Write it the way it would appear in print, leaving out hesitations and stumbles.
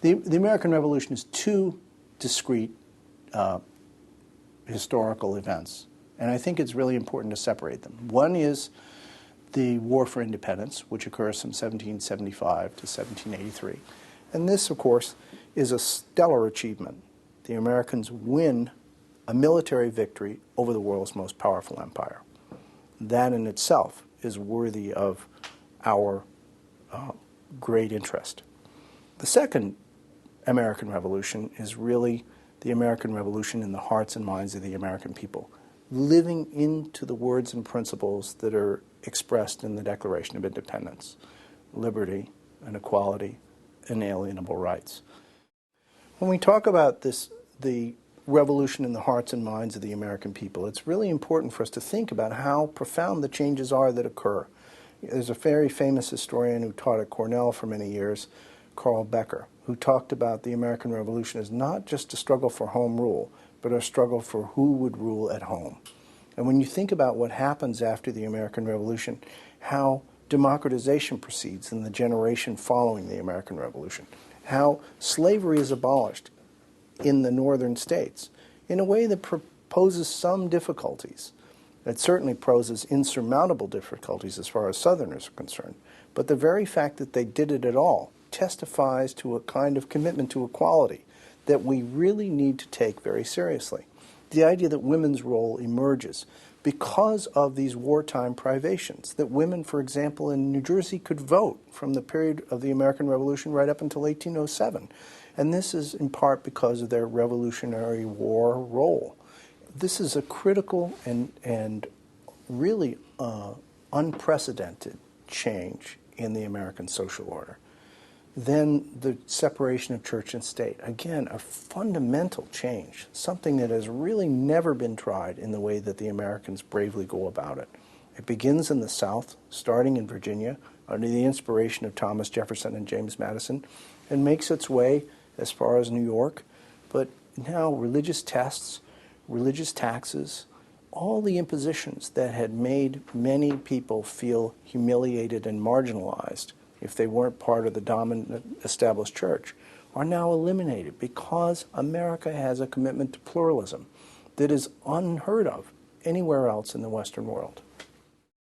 The American Revolution is two discrete historical events, and I think it's really important to separate them. One is the War for Independence, which occurs from 1775 to 1783. And this, of course, is a stellar achievement. The Americans win a military victory over the world's most powerful empire. That in itself is worthy of our great interest. The second American Revolution is really the American Revolution in the hearts and minds of the American people, living into the words and principles that are expressed in the Declaration of Independence: liberty and equality, inalienable rights. When we talk about this, the revolution in the hearts and minds of the American people, it's really important for us to think about how profound the changes are that occur. There's a very famous historian who taught at Cornell for many years, Carl Becker, who talked about the American Revolution as not just a struggle for home rule, but a struggle for who would rule at home. And when you think about what happens after the American Revolution, how democratization proceeds in the generation following the American Revolution, how slavery is abolished in the northern states in a way that poses some difficulties. It certainly poses insurmountable difficulties as far as Southerners are concerned. But the very fact that they did it at all testifies to a kind of commitment to equality that we really need to take very seriously. The idea that women's role emerges because of these wartime privations, that women, for example, in New Jersey could vote from the period of the American Revolution right up until 1807. And this is in part because of their Revolutionary War role. This is a critical and really unprecedented change in the American social order. Then the separation of church and state. Again, a fundamental change, something that has really never been tried in the way that the Americans bravely go about it. It begins in the South, starting in Virginia, under the inspiration of Thomas Jefferson and James Madison, and makes its way as far as New York. But now religious tests, religious taxes, all the impositions that had made many people feel humiliated and marginalized if they weren't part of the dominant established church, are now eliminated because America has a commitment to pluralism that is unheard of anywhere else in the Western world.